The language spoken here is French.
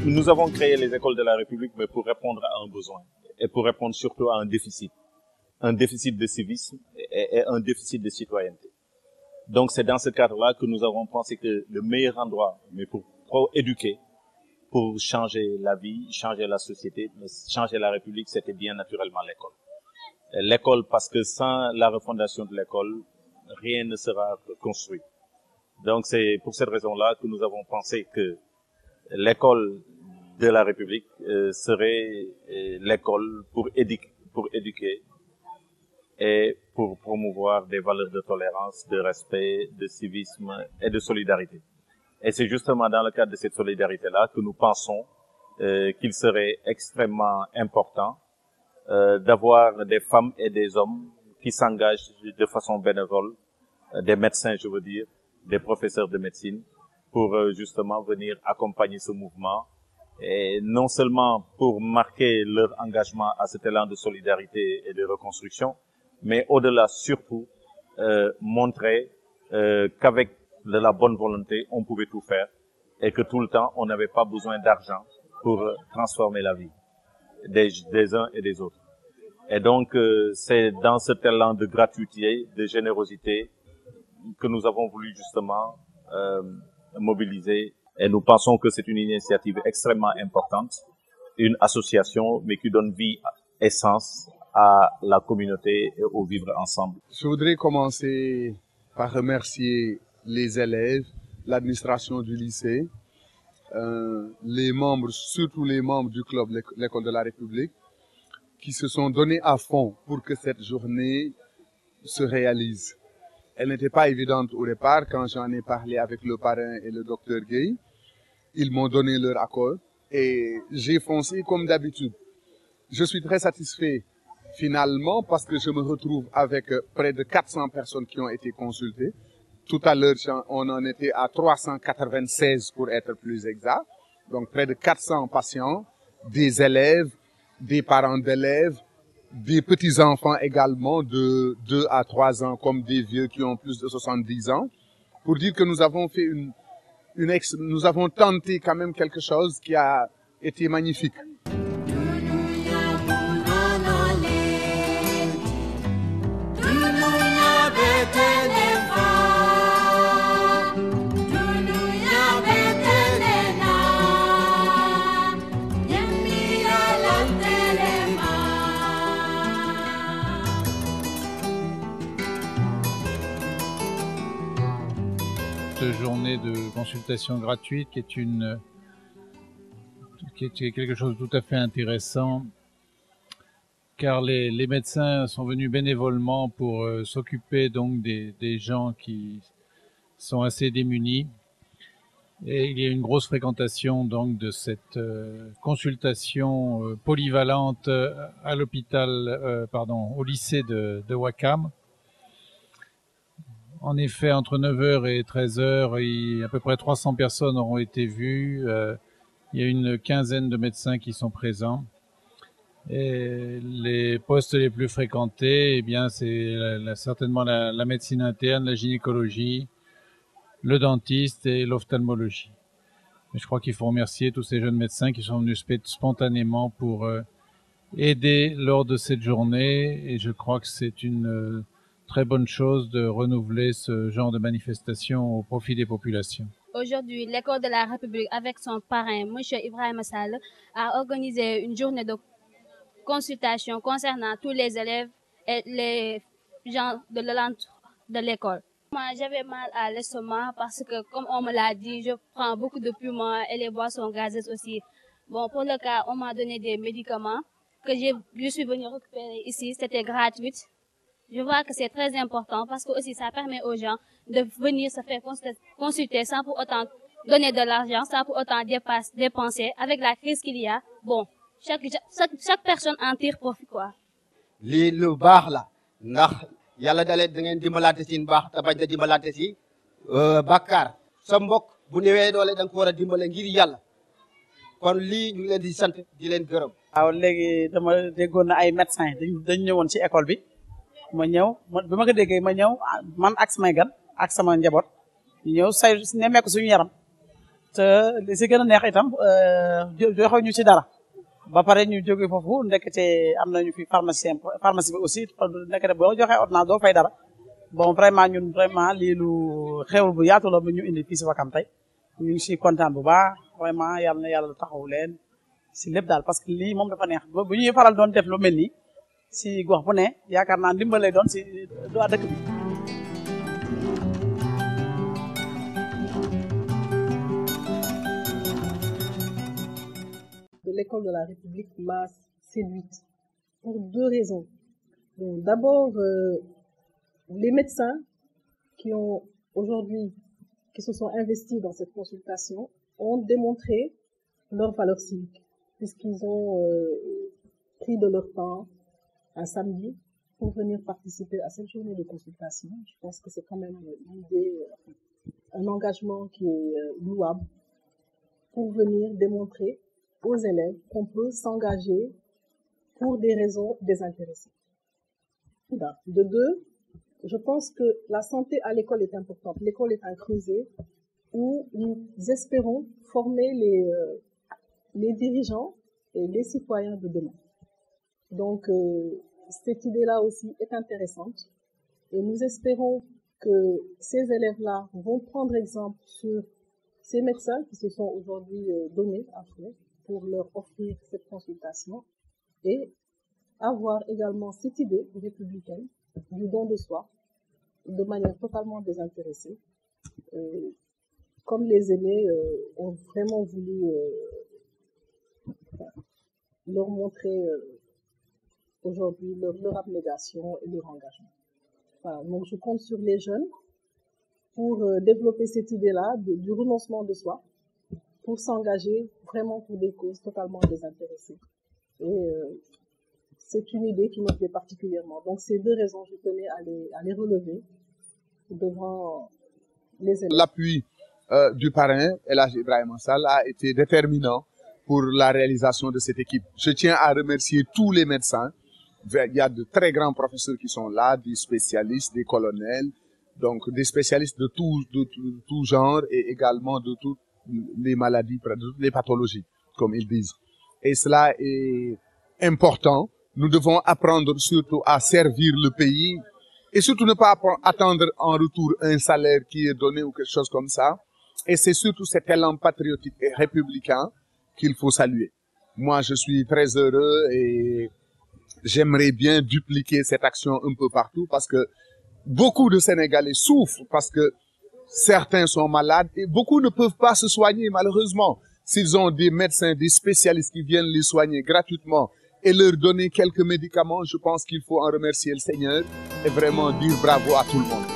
Nous avons créé les écoles de la République, mais pour répondre à un besoin et pour répondre surtout à un déficit de civisme et un déficit de citoyenneté. Donc c'est dans ce cadre-là que nous avons pensé que le meilleur endroit, mais pour éduquer, pour changer la vie, changer la société, changer la République, c'était bien naturellement l'école. L'école, parce que sans la refondation de l'école, rien ne sera construit. Donc c'est pour cette raison-là que nous avons pensé que l'école de la République serait l'école pour éduquer et pour promouvoir des valeurs de tolérance, de respect, de civisme et de solidarité. Et c'est justement dans le cadre de cette solidarité-là que nous pensons qu'il serait extrêmement important d'avoir des femmes et des hommes qui s'engagent de façon bénévole, des médecins, je veux dire, des professeurs de médecine, pour justement venir accompagner ce mouvement, et non seulement pour marquer leur engagement à cet élan de solidarité et de reconstruction, mais au-delà surtout montrer qu'avec de la bonne volonté, on pouvait tout faire et que tout le temps, on n'avait pas besoin d'argent pour transformer la vie des uns et des autres. Et donc, c'est dans cet élan de gratuité, de générosité que nous avons voulu justement mobiliser, et nous pensons que c'est une initiative extrêmement importante, une association, mais qui donne vie et sens à la communauté et au vivre ensemble. Je voudrais commencer par remercier les élèves, l'administration du lycée, les membres, surtout les membres du club L'École de la République, qui se sont donnés à fond pour que cette journée se réalise. Elle n'était pas évidente au départ. Quand j'en ai parlé avec le parrain et le docteur Gueye, ils m'ont donné leur accord et j'ai foncé comme d'habitude. Je suis très satisfait finalement parce que je me retrouve avec près de 400 personnes qui ont été consultées. Tout à l'heure, on en était à 396 pour être plus exact. Donc près de 400 patients, des élèves, des parents d'élèves, des petits-enfants également de 2 à 3 ans, comme des vieux qui ont plus de 70 ans, pour dire que nous avons fait nous avons tenté quand même quelque chose qui a été magnifique. Journée de consultation gratuite qui est quelque chose de tout à fait intéressant, car les médecins sont venus bénévolement pour s'occuper donc des gens qui sont assez démunis, et il y a une grosse fréquentation donc de cette consultation polyvalente à l'hôpital, au lycée de Ouakam. En effet, entre 9h et 13h, à peu près 300 personnes auront été vues. Il y a une quinzaine de médecins qui sont présents. Et les postes les plus fréquentés, eh bien, c'est certainement la médecine interne, la gynécologie, le dentiste et l'ophtalmologie. Mais je crois qu'il faut remercier tous ces jeunes médecins qui sont venus spontanément pour aider lors de cette journée. Et je crois que c'est une très bonne chose de renouveler ce genre de manifestation au profit des populations. Aujourd'hui, l'école de la République, avec son parrain, M. Ibrahima Sall, a organisé une journée de consultation concernant tous les élèves et les gens de l'alentour de l'école. Moi, j'avais mal à l'estomac parce que, comme on me l'a dit, je prends beaucoup de piments et les boissons gazeuses aussi. Bon, pour le cas, on m'a donné des médicaments que je suis venue récupérer ici. C'était gratuit. Je vois que c'est très important parce que aussi ça permet aux gens de venir se faire consulter sans pour autant donner de l'argent, sans pour autant dépenser. Avec la crise qu'il y a, bon, chaque personne en tire profit, quoi. Li lu baax la ndax yàlla dalee da ngeen dimbalante ci baax te bañ a dimbalante ci bàkkaar sa mbokk bu néewee doole da nga ko war a dimbale ngir yàlla kon lii ñu ngi leen di sant di leen gërëm. waaw léegi dama déggoon na ay médecins dañ ñëwoon ci école bi ma ñëw bi ma ko déggee ma ñëw man ak samay gan ak sama njaboot ñëw say nemmeeku suñu yaram te li si gën a neex itam joxe ñu ci dara. ba pare ñu jóge foofu ndekete am nañu fi pharmacie bi aussi ndekete boo joxee ordonnance doo fay dara bon vraiment ñun vraiment lii lu xewul bu yaatu la bu ñu indi fii si Wakam tey ñu ngi siy kontaan bu baax vraiment yàlla na yàlla taxaw leen si lépp daal parce que lii moom dafa neex bu ñuy faral doon def lu mel nii si gox bu ne yaakaar naa ndimbal lay doon si waa dëkk bi. L'école de la République m'a séduite pour deux raisons. Bon, d'abord, les médecins qui se sont investis dans cette consultation ont démontré leur valeur civique puisqu'ils ont pris de leur temps un samedi pour venir participer à cette journée de consultation. Je pense que c'est quand même une idée, un engagement qui est louable pour venir démontrer aux élèves qu'on peut s'engager pour des raisons désintéressées. De deux, je pense que la santé à l'école est importante. L'école est un creuset où nous espérons former les dirigeants et les citoyens de demain. Donc, cette idée-là aussi est intéressante et nous espérons que ces élèves-là vont prendre exemple sur ces médecins qui se sont aujourd'hui donnés à faire pour leur offrir cette consultation et avoir également cette idée républicaine du don de soi de manière totalement désintéressée. Comme les aînés ont vraiment voulu leur montrer aujourd'hui leur abnégation et leur engagement. Voilà, donc je compte sur les jeunes pour développer cette idée-là du renoncement de soi, pour s'engager vraiment pour des causes totalement désintéressées. Et c'est une idée qui me plaît particulièrement. Donc ces deux raisons, je tenais à les relever devant les élèves. L'appui du parrain, El Hadji Ibrahima Sall, a été déterminant pour la réalisation de cette équipe. Je tiens à remercier tous les médecins. Il y a de très grands professeurs qui sont là, des spécialistes, des colonels, donc des spécialistes de tout genre et également de toutes les maladies, de toutes les pathologies, comme ils disent. Et cela est important. Nous devons apprendre surtout à servir le pays et surtout ne pas attendre en retour un salaire qui est donné ou quelque chose comme ça. Et c'est surtout cet élan patriotique et républicain qu'il faut saluer. Moi, je suis très heureux et j'aimerais bien dupliquer cette action un peu partout parce que beaucoup de Sénégalais souffrent parce que certains sont malades et beaucoup ne peuvent pas se soigner malheureusement. S'ils ont des médecins, des spécialistes qui viennent les soigner gratuitement et leur donner quelques médicaments, je pense qu'il faut en remercier le Seigneur et vraiment dire bravo à tout le monde.